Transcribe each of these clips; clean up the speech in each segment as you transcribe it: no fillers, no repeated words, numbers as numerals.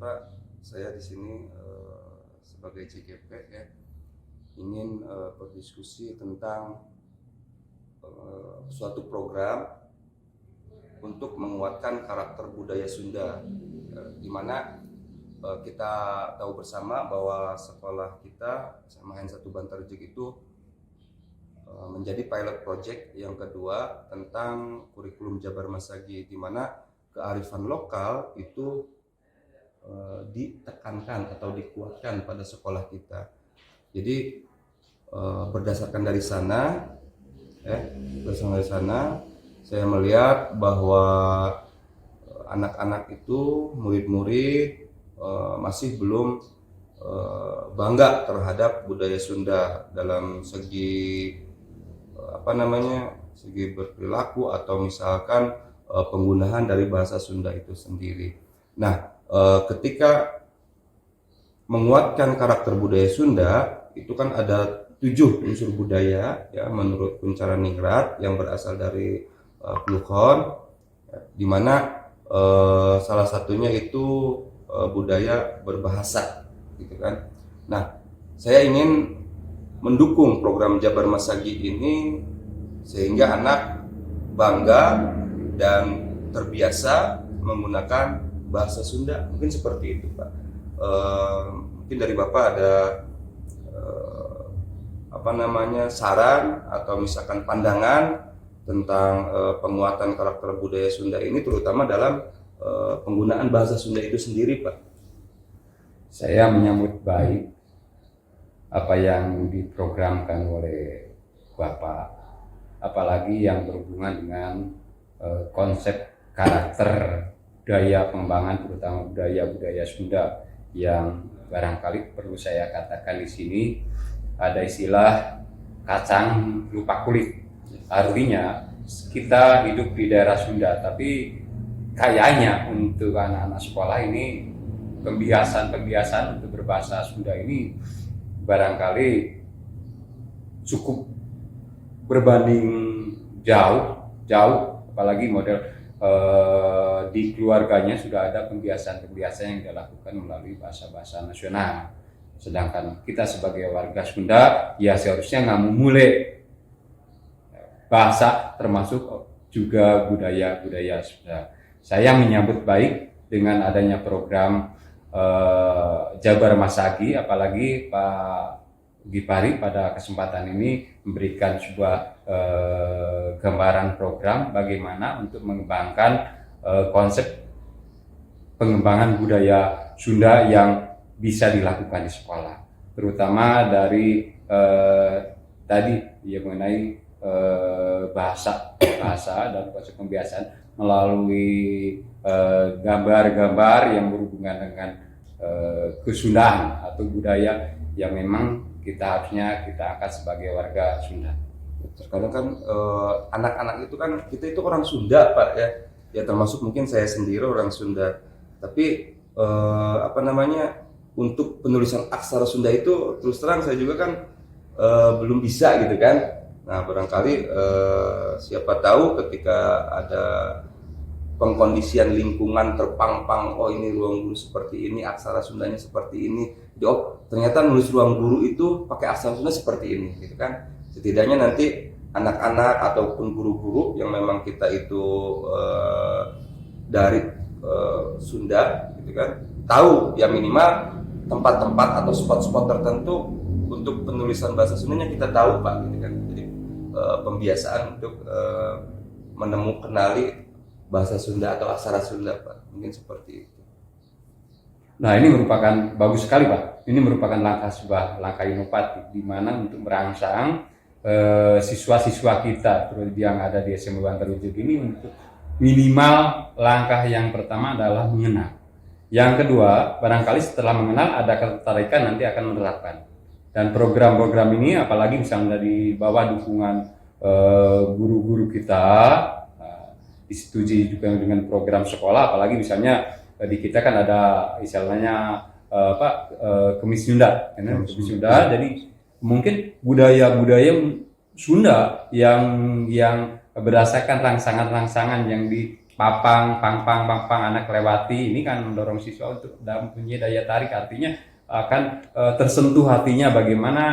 Pak, saya di sini sebagai CGP ya ingin berdiskusi tentang suatu program untuk menguatkan karakter budaya Sunda, di mana kita tahu bersama bahwa sekolah kita SMA N1 Bantarjik itu menjadi pilot project yang kedua tentang kurikulum Jabar Masagi, di mana kearifan lokal itu ditekankan atau dikuatkan pada sekolah kita. Jadi berdasarkan dari sana, saya melihat bahwa anak-anak itu, murid-murid masih belum bangga terhadap budaya Sunda dalam segi segi berperilaku atau misalkan penggunaan dari bahasa Sunda itu sendiri. Nah, ketika menguatkan karakter budaya Sunda itu kan ada 7 unsur budaya ya menurut Kunchara Ningrat yang berasal dari Pluhon, di mana salah satunya itu budaya berbahasa gitu kan. Nah, saya ingin mendukung program Jabar Masagi ini sehingga anak bangga dan terbiasa menggunakan bahasa Sunda. Mungkin seperti itu, Pak. Mungkin dari Bapak ada saran atau misalkan pandangan tentang penguatan karakter budaya Sunda ini, terutama dalam penggunaan bahasa Sunda itu sendiri, Pak. Saya menyambut baik apa yang diprogramkan oleh Bapak, apalagi yang berhubungan dengan konsep karakter budaya pengembangan, terutama budaya Sunda, yang barangkali perlu saya katakan di sini ada istilah kacang lupa kulit. Artinya kita hidup di daerah Sunda, tapi kayaknya untuk anak-anak sekolah ini pembiasan untuk berbahasa Sunda ini barangkali cukup berbanding jauh, apalagi model di keluarganya sudah ada pembiasan yang dilakukan melalui bahasa nasional. Sedangkan kita sebagai warga Sunda ya seharusnya nggak memulai bahasa termasuk juga budaya Sunda. Saya menyambut baik dengan adanya program Jabar Masagi, apalagi Pak Gipari pada kesempatan ini memberikan sebuah gambaran program bagaimana untuk mengembangkan konsep pengembangan budaya Sunda yang bisa dilakukan di sekolah, terutama dari tadi ya mengenai bahasa dan konsep pembiasaan melalui gambar-gambar yang berhubungan dengan kesundaan atau budaya yang memang kita angkat sebagai warga Sunda. Terkadang kan anak-anak itu kan kita itu orang Sunda, Pak ya termasuk mungkin saya sendiri orang Sunda, tapi untuk penulisan aksara Sunda itu terus terang saya juga kan belum bisa gitu kan. Nah, barangkali siapa tahu ketika ada pengkondisian lingkungan terpang-pang, oh ini ruang guru seperti ini, aksara Sundanya seperti ini, ternyata nulis ruang guru itu pakai aksara Sunda seperti ini gitu kan. Setidaknya nanti anak-anak ataupun guru-guru yang memang kita itu dari Sunda gitu kan, tahu ya minimal tempat-tempat atau spot-spot tertentu untuk penulisan bahasa Sundanya kita tahu, Pak gitu kan. Jadi pembiasaan untuk kenali bahasa Sunda atau aksara Sunda, Pak, mungkin seperti itu. Nah, ini merupakan bagus sekali, Pak. Ini merupakan sebuah langkah inovatif di mana untuk merangsang siswa-siswa kita terus yang ada di SMA Bantarjik ini untuk minimal langkah yang pertama adalah mengenal. Yang kedua, barangkali setelah mengenal ada ketertarikan nanti akan menerapkan. Dan program-program ini apalagi misalnya di bawah dukungan guru-guru kita, disetujui juga dengan program sekolah, apalagi misalnya di kita kan ada istilahnya Kemis Sunda, Kemis Sunda. Jadi mungkin budaya Sunda yang berdasarkan rangsangan-rangsangan yang papang, pangpang, pangpang anak lewati, ini kan mendorong siswa untuk mempunyai daya tarik, artinya akan tersentuh hatinya bagaimana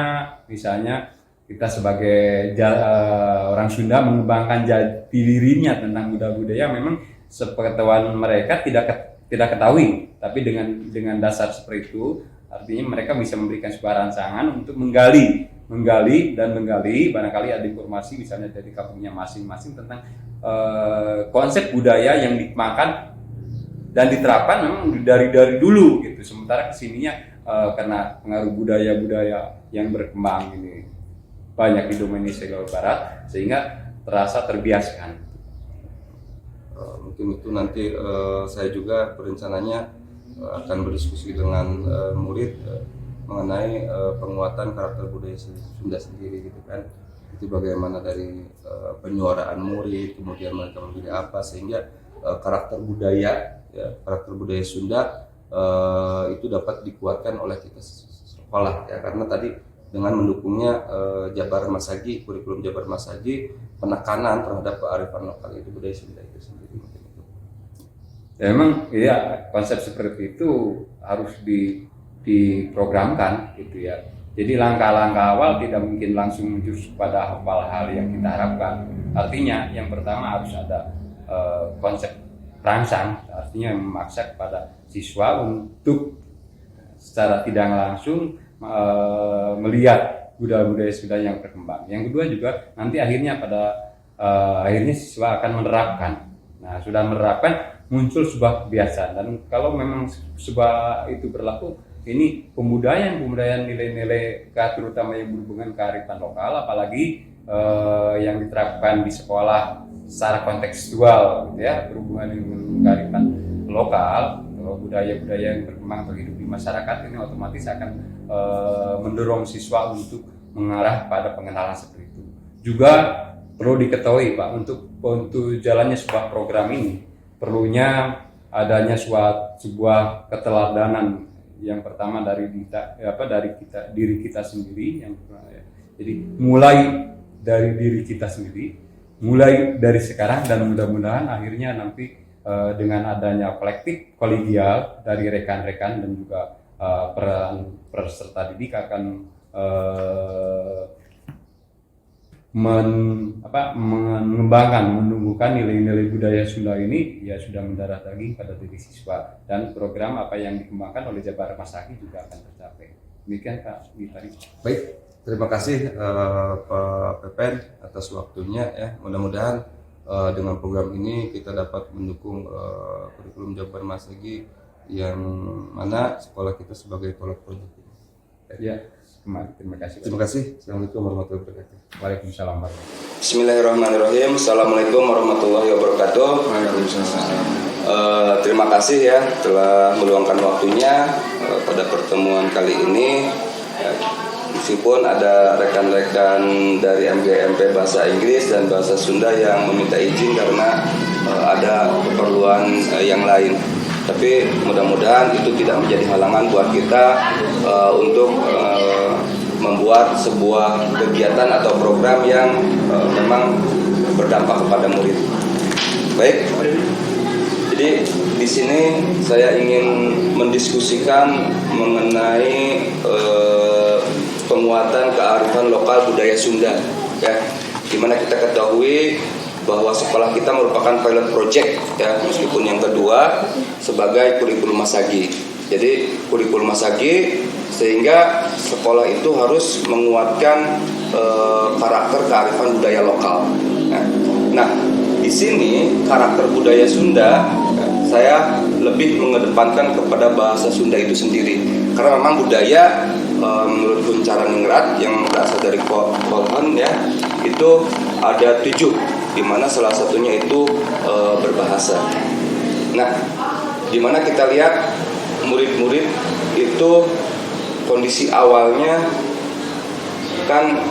misalnya kita sebagai orang Sunda mengembangkan jati dirinya tentang budaya-budaya memang sepengetahuan mereka tidak ketahui, tapi dengan dasar seperti itu artinya mereka bisa memberikan sebuah rancangan untuk menggali barangkali ada informasi misalnya dari kampungnya masing-masing tentang konsep budaya yang dikembangkan dan diterapkan memang dari dulu gitu. Sementara kesininya karena pengaruh budaya-budaya yang berkembang ini banyak di Indonesia Jawa Barat sehingga terasa terbiaskan. Mungkin itu nanti saya juga berencananya akan berdiskusi dengan murid mengenai penguatan karakter budaya Sunda sendiri gitu kan. Itu bagaimana dari penyuaraan murid, kemudian mereka memilih apa sehingga karakter budaya Sunda itu dapat dikuatkan oleh kita sekolah ya, karena tadi dengan mendukungnya Jabar Masagi, kurikulum Jabar Masagi, penekanan terhadap kearifan lokal itu budaya Sunda itu sendiri. Ya, memang ya konsep seperti itu harus diprogramkan gitu ya. Jadi langkah-langkah awal tidak mungkin langsung menuju pada hafal hal yang kita harapkan. Artinya yang pertama harus ada konsep rangsang, artinya memaksa kepada siswa untuk secara tidak langsung melihat budaya-budaya Sunda yang berkembang. Yang kedua juga nanti akhirnya akhirnya siswa akan menerapkan. Nah, sudah menerapkan muncul sebuah kebiasaan, dan kalau memang sebuah itu berlaku, ini pembudayaan nilai-nilai terutama yang berhubungan kearifan lokal, apalagi yang diterapkan di sekolah secara kontekstual gitu ya, berhubungan dengan kearifan lokal, budaya-budaya yang berkembang atau hidup di masyarakat, ini otomatis akan mendorong siswa untuk mengarah pada pengenalan seperti itu. Juga perlu diketahui Pak, untuk jalannya sebuah program ini perlunya adanya sebuah keteladanan. Yang pertama dari diri kita sendiri, yang jadi mulai dari diri kita sendiri, mulai dari sekarang, dan mudah-mudahan akhirnya nanti dengan adanya kolektif kolegial dari rekan-rekan dan juga peserta didik akan mengembangkan, menumbuhkan nilai-nilai budaya Sunda ini ya sudah mendarah daging pada diri siswa, dan program apa yang dikembangkan oleh Jabar Masagi juga akan tercapai. Demikian Kak Gitari. Baik, terima kasih Pak Pepen atas waktunya ya. Mudah-mudahan dengan program ini kita dapat mendukung kurikulum Jabar Masagi yang mana sekolah kita sebagai pilot project. Ya. Terima kasih. Terima kasih. Assalamualaikum warahmatullahi wabarakatuh. Waalaikumsalam warahmatullahi wabarakatuh. Bismillahirrahmanirrahim. Assalamualaikum warahmatullahi wabarakatuh. Terima kasih ya telah meluangkan waktunya pada pertemuan kali ini. Meskipun ada rekan-rekan dari MGMP Bahasa Inggris dan Bahasa Sunda yang meminta izin karena ada keperluan yang lain. Tapi mudah-mudahan itu tidak menjadi halangan buat kita untuk membuat sebuah kegiatan atau program yang memang berdampak kepada murid. Baik, jadi di sini saya ingin mendiskusikan mengenai penguatan kearifan lokal budaya Sunda, ya, dimana kita ketahui bahwa sekolah kita merupakan pilot project ya, meskipun yang kedua sebagai kurikulum Masagi. Jadi kurikulum Masagi sehingga sekolah itu harus menguatkan karakter kearifan budaya lokal. Nah, di sini karakter budaya Sunda saya lebih mengedepankan kepada bahasa Sunda itu sendiri, karena memang budaya menurut Guncara Ningrat yang berasal dari Kolhon ya, itu ada 7, di mana salah satunya itu berbahasa. Nah, di mana kita lihat murid-murid itu kondisi awalnya kan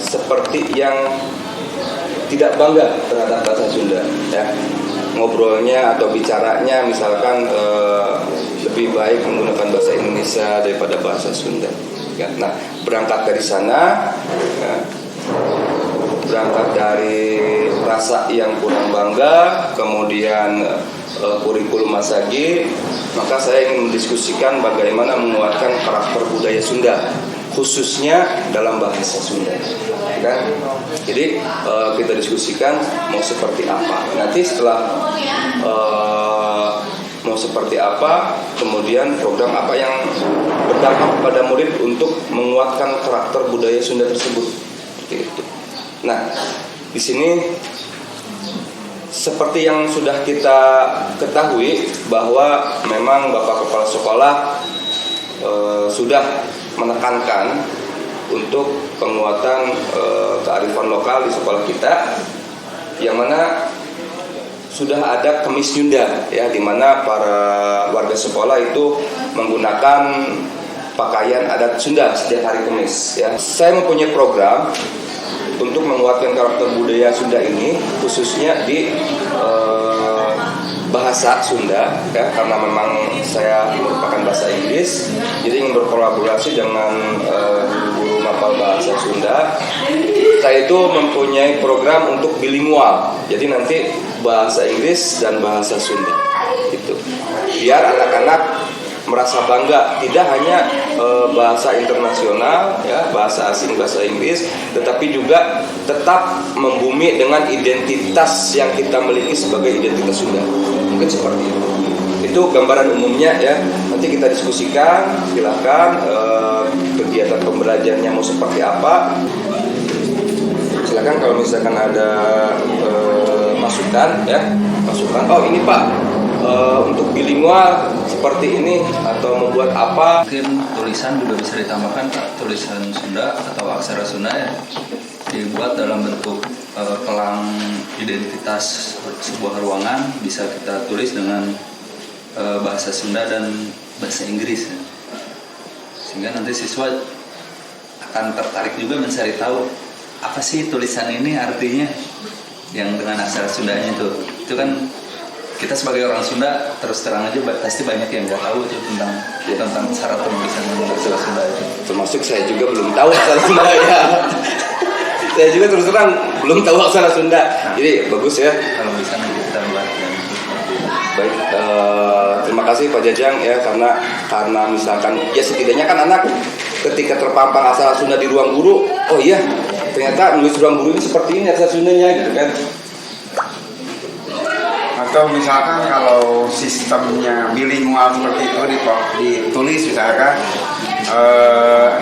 seperti yang tidak bangga terhadap bahasa Sunda, ya. Ngobrolnya atau bicaranya misalkan lebih baik menggunakan bahasa Indonesia daripada bahasa Sunda. Ya. Nah, berangkat dari sana, ya, berangkat dari rasa yang kurang bangga, kemudian kurikulum Masagi, maka saya ingin mendiskusikan bagaimana menguatkan karakter budaya Sunda, khususnya dalam bahasa Sunda, kan? Jadi kita diskusikan mau seperti apa. Nanti setelah mau seperti apa, kemudian program apa yang berdampak pada murid untuk menguatkan karakter budaya Sunda tersebut. Seperti itu. Nah, di sini seperti yang sudah kita ketahui bahwa memang Bapak Kepala Sekolah sudah menekankan untuk penguatan kearifan lokal di sekolah kita, yang mana sudah ada kemis Sunda, ya, di mana para warga sekolah itu menggunakan pakaian adat Sunda setiap hari Kemis, ya. Saya mempunyai program untuk menguatkan karakter budaya Sunda ini, khususnya di bahasa Sunda, ya, karena memang saya merupakan bahasa Inggris, jadi ingin berkolaborasi dengan guru mapel bahasa Sunda. Saya itu mempunyai program untuk bilingual, jadi nanti bahasa Inggris dan bahasa Sunda, gitu. Biar anak-anak merasa bangga, tidak hanya bahasa internasional, ya, bahasa asing, bahasa Inggris, tetapi juga tetap membumi dengan identitas yang kita miliki sebagai identitas Sunda. Mungkin seperti itu. Itu gambaran umumnya, ya. Nanti kita diskusikan, silakan kegiatan pembelajarannya mau seperti apa. Silakan kalau misalkan ada masukan, ya, masukan. Oh ini Pak, untuk bilingual seperti ini atau membuat apa? Mungkin tulisan juga bisa ditambahkan Pak, tulisan Sunda atau aksara Sunda, ya, dibuat dalam bentuk pelang identitas sebuah ruangan, bisa kita tulis dengan bahasa Sunda dan bahasa Inggris, ya. Sehingga nanti siswa akan tertarik juga mencari tahu apa sih tulisan ini artinya yang dengan aksara Sundanya itu kan kita sebagai orang Sunda terus terang aja pasti banyak yang nggak tahu itu tentang cara penulisan aksara Sunda itu. Termasuk saya juga belum tahu aksara Sunda, ya. Saya juga terus terang belum tahu aksara Sunda. Jadi bagus, ya. Kalau bisa nanti kita buat. Baik, terima kasih Pak Jajang, ya, karena misalkan, ya, setidaknya kan anak ketika terpampang aksara Sunda di ruang guru, oh iya ternyata nulis ruang guru ini seperti ini aksara Sundanya, gitu kan. Atau misalkan kalau sistemnya bilingual seperti itu ditulis misalkan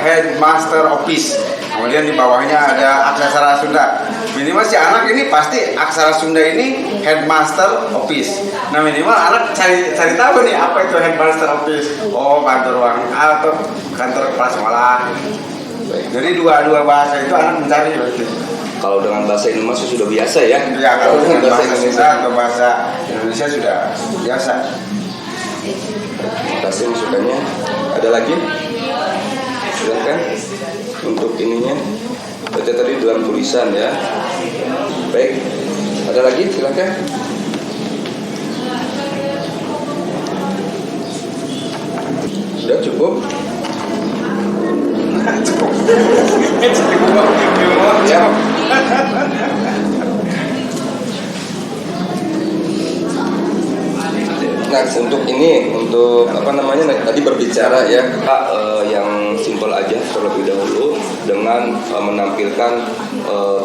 headmaster office, kemudian di bawahnya ada aksara Sunda. Minimal si anak ini pasti aksara Sunda ini headmaster office. Nah minimal anak cari tahu nih apa itu headmaster office. Oh, kantor ruang atau kantor kepala sekolah. Jadi dua bahasa itu anak mencari berarti. Kalau dengan bahasa Indonesia sudah biasa, ya. Ya, kalau dengan bahasa Indonesia atau bahasa Indonesia sudah biasa. Terima kasih masukannya. Ada lagi? Silakan untuk ininya. Baca tadi dalam tulisan, ya. Baik. Ada lagi? Silakan. Sudah cukup? Ya. Nah, untuk apa namanya, tadi berbicara, ya, Pak, yang simpel aja terlebih dahulu dengan menampilkan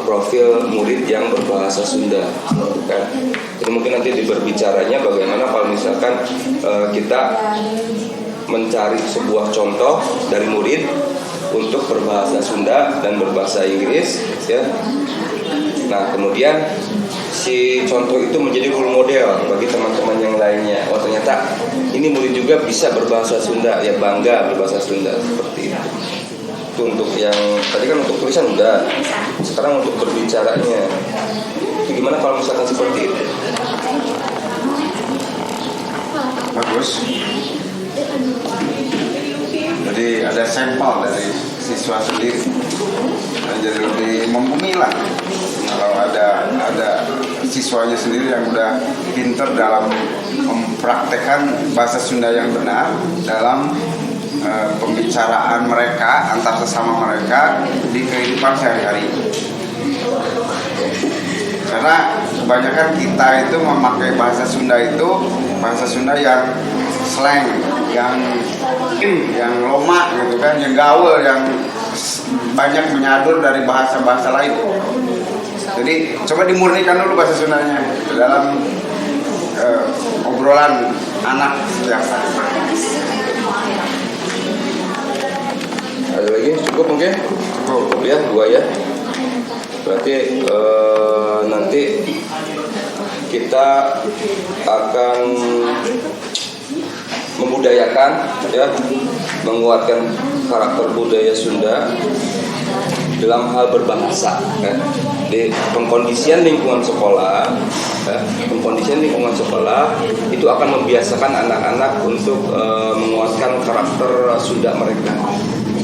profil murid yang berbahasa Sunda, kan? Jadi mungkin nanti berbicaranya bagaimana kalau misalkan kita mencari sebuah contoh dari murid untuk berbahasa Sunda dan berbahasa Inggris, ya. Nah, kemudian si contoh itu menjadi role model bagi teman-teman yang lainnya. Oh, ternyata ini murid juga bisa berbahasa Sunda, ya, bangga berbahasa Sunda, seperti itu. Itu untuk yang tadi kan untuk tulisan udah. Sekarang untuk berbicaranya. Gimana kalau misalkan seperti itu? Bagus. Jadi ada sampel dari siswa sendiri. Nah, jadi lebih memilah. Kalau ada siswanya sendiri yang udah pinter dalam mempraktekkan bahasa Sunda yang benar dalam pembicaraan mereka antar sesama mereka di kehidupan sehari-hari. karena kebanyakan kita itu memakai bahasa Sunda yang slang, yang loma gitu kan, yang gaul, yang banyak menyadur dari bahasa-bahasa lain. Jadi coba dimurnikan dulu bahasa Sundanya dalam obrolan anak setiap hari. Ada lagi? Cukup mungkin? Cukup ya, 2 ya. Berarti nanti kita akan membudayakan ya, menguatkan karakter budaya Sunda dalam hal berbahasa ya. Di pengkondisian lingkungan sekolah ya, itu akan membiasakan anak-anak untuk menguatkan karakter Sunda mereka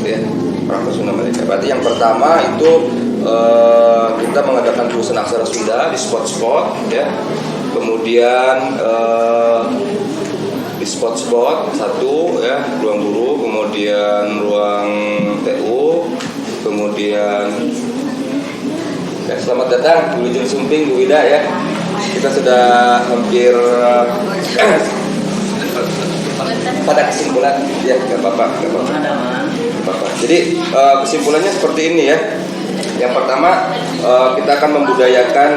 ya, karakter Sunda mereka. Berarti yang pertama itu kita mengadakan tulisan aksara Sunda di spot-spot ya. Kemudian di spot-spot 1 ya, ruang guru, kemudian ruang TU, kemudian ya, selamat datang Bu Wijun Sumping, Bu Wida ya. Kita sudah hampir pada kesimpulan ya, nggak apa-apa. Jadi kesimpulannya seperti ini ya. Yang pertama kita akan membudayakan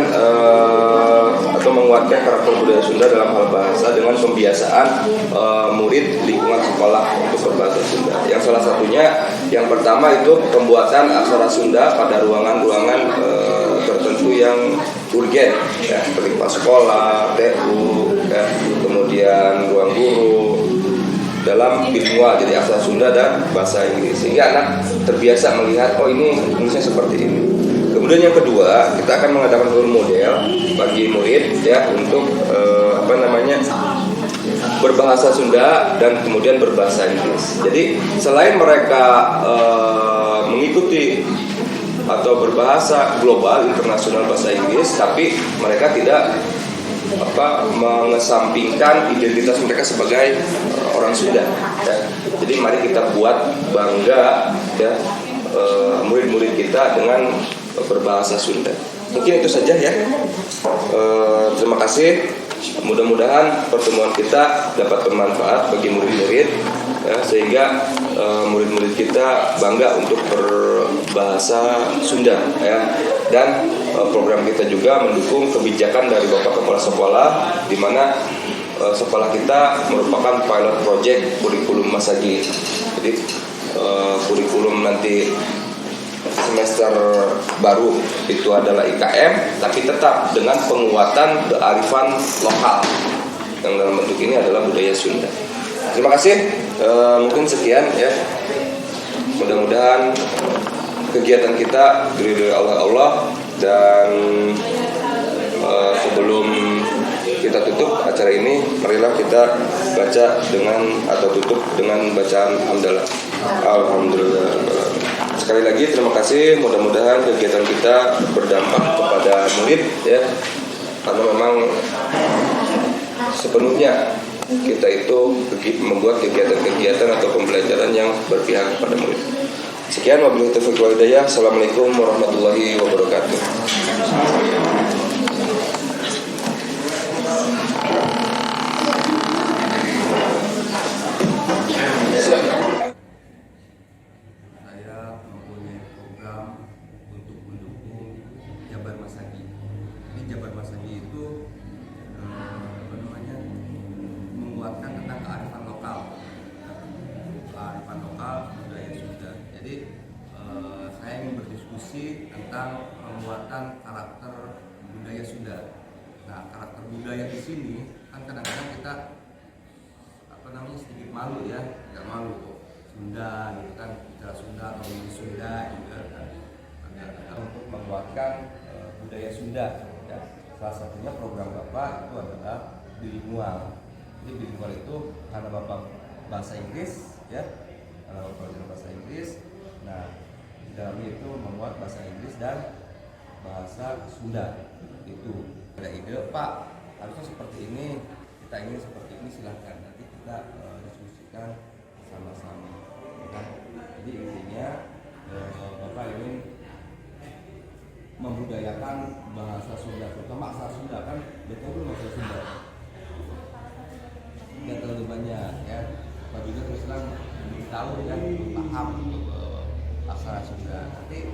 atau menguatkan karakter budaya Sunda dalam hal bahasa dengan pembiasaan murid lingkungan sekolah untuk berbahasa Sunda. Yang salah satunya, yang pertama itu pembuatan aksara Sunda pada ruangan-ruangan tertentu yang urgen, ya, seperti kepala sekolah, TU, ya, kemudian ruang guru, dalam bilingual, jadi aksara Sunda dan bahasa Inggris, sehingga anak terbiasa melihat oh ini tulisnya seperti ini. Kemudian yang kedua, kita akan mengadakan role model bagi murid ya untuk berbahasa Sunda dan kemudian berbahasa Inggris. Jadi selain mereka mengikuti atau berbahasa global internasional bahasa Inggris, tapi mereka tidak mengesampingkan identitas mereka sebagai orang Sunda ya. Jadi mari kita buat bangga ya murid-murid kita dengan berbahasa Sunda. Mungkin itu saja ya. Terima kasih. Mudah-mudahan pertemuan kita dapat bermanfaat bagi murid-murid ya, sehingga murid-murid kita bangga untuk berbahasa Sunda ya. Dan program kita juga mendukung kebijakan dari Bapak Kepala Sekolah, di mana sekolah kita merupakan pilot project kurikulum Masagi. Jadi kurikulum nanti semester baru itu adalah IKM, tapi tetap dengan penguatan kearifan lokal yang dalam bentuk ini adalah budaya Sunda. Terima kasih. Mungkin sekian ya. Mudah-mudahan kegiatan kita diridhoi Allah dan sebelum kita tutup acara ini, marilah kita baca dengan atau tutup dengan bacaan hamdalah. Alhamdulillah. Sekali lagi terima kasih. Mudah-mudahan kegiatan kita berdampak kepada murid ya, karena memang sepenuhnya kita itu membuat kegiatan-kegiatan atau pembelajaran yang berpihak kepada murid. Sekian, wabillahi taufiq wal hidayah. Assalamualaikum warahmatullahi wabarakatuh. Saya mempunyai program untuk mendukung Jabar Masagi. Ini Jabar Masagi itu menguatkan tentang kearifan lokal budaya Sunda. Jadi saya ingin berdiskusi tentang penguatan karakter budaya Sunda. Nah, karakter budaya di sini kan kadang-kadang kita sedikit malu ya, nggak malu kok Sunda gitu kan, bicara Sunda atau ini Sunda juga kan. Untuk menguatkan budaya Sunda ya. Salah satunya program Bapak itu adalah bilingual. Jadi bilingual itu karena Bapak bahasa Inggris ya, karena Bapak belajar bahasa Inggris. Nah, di dalamnya itu memuat bahasa Inggris dan bahasa Sunda. Itu ada ide, Pak, harusnya seperti ini, kita ingin seperti ini, silahkan nanti kita diskusikan sama-sama. Nah, jadi intinya Bapak ingin membudayakan bahasa Sunda tahu ya, paham untuk aksara Sunda. Nanti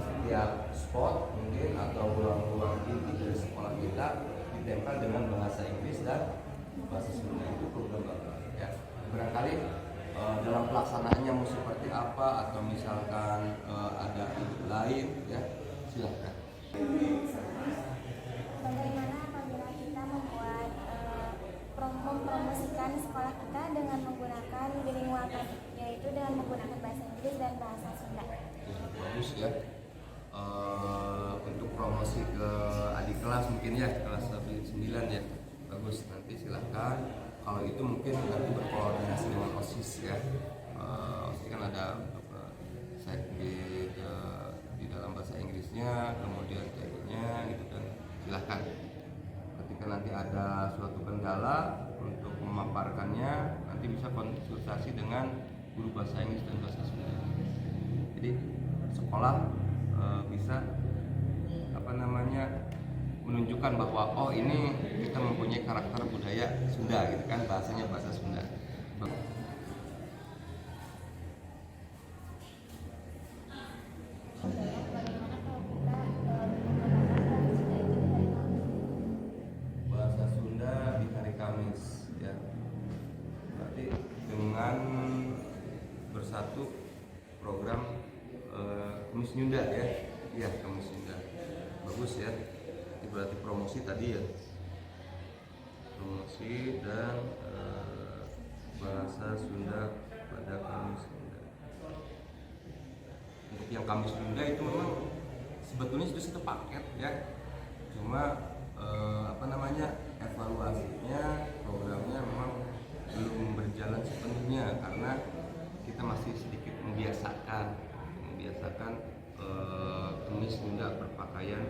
setiap spot mungkin atau ruang-ruang inti dari sekolah kita ditempel dengan bahasa Inggris dan bahasa Sunda. Itu program Bapak ya. Barangkali dalam pelaksanaannya mau seperti apa atau misalkan ada ide lain ya, silahkan. Bagaimana apabila kita membuat mempromosikan sekolah kita dengan menggunakan bilingual tadi, yaitu dengan menggunakan bahasa Inggris dan bahasa Sunda. Bagus ya. Untuk promosi ke adik kelas mungkin ya, kelas 9 ya. Bagus, nanti silahkan. Kalau itu mungkin nanti berkoordinasi dengan OSIS ya. OSIS kan ada sekbid di dalam bahasa Inggrisnya, kemudian TI-nya gitu kan. Silahkan. Ketika nanti ada suatu kendala untuk memaparkannya, nanti bisa konsultasi dengan guru bahasa Inggris dan bahasa Sunda. Jadi sekolah bisa menunjukkan bahwa oh ini kita mempunyai karakter budaya Sunda gitu kan, bahasanya bahasa Sunda. Bahasa Sunda di hari Kamis ya. Berarti dengan bersatu program Kamis Nyunda ya. Iya, Kamis Nyunda. Bagus ya. Itu berarti promosi tadi ya. Promosi dan bahasa Sunda pada Kamis Nyunda. Untuk yang Kamis Nyunda itu memang sebetulnya sudah satu paket ya. Cuma evaluasinya programnya memang belum berjalan sepenuhnya karena kita masih sedikit membiasakan Kamis Sunda berpakaian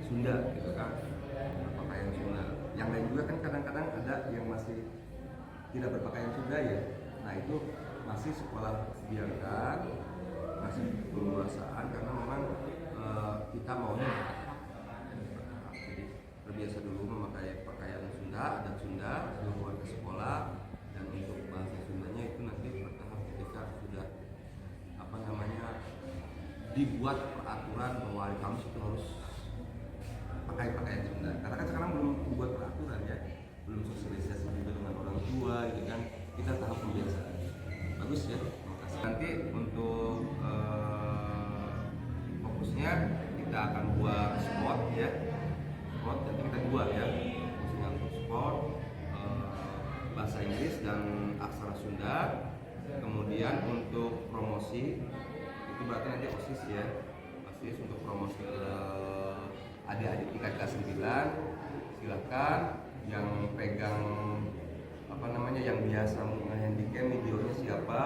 Sunda gitu kan, berpakaian Sunda. Yang lain juga kan kadang-kadang ada yang masih tidak berpakaian Sunda ya. Nah itu masih sekolah biarkan, masih penguasaan karena memang kita maunya terbiasa dulu memakai pakaian Sunda, adat Sunda, keluar ke sekolah, dan untuk bahasa Sundanya itu nanti bertahap ketika sudah dibuat peraturan bahwa hari Kamis itu harus pakai pakaian Sunda. Karena kan sekarang belum dibuat peraturan ya, belum sosialisasi juga dengan orang tua gitu kan, kita tahap pembiasaan. Bagus ya, terima kasih. Nanti untuk fokusnya kita akan buat spot ya. Nanti kita buat ya, khususnya untuk sport, bahasa Inggris dan aksara Sunda. Kemudian untuk promosi itu berarti nanti OSIS ya, OSIS untuk promosi ke adik-adik tingkat kelas 9. Silakan yang pegang yang biasa nge-handycam videonya siapa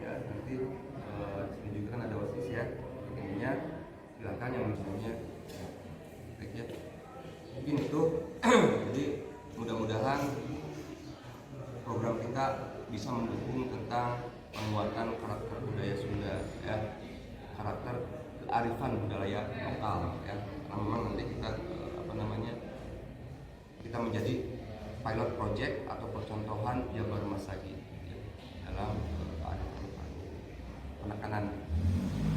ya, nanti di sini juga kan ada OSIS ya, intinya silakan yang videonya ya. Mungkin itu. Jadi mudah-mudahan program kita bisa mendukung tentang penguatan karakter budaya Sunda ya, karakter kearifan budaya lokal ya. Karena memang nanti kita kita menjadi pilot project atau percontohan Jabar Masagi ya, dalam penekanan.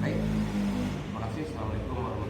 Baik, terima kasih. Assalamualaikum warahmatullahi wabarakatuh.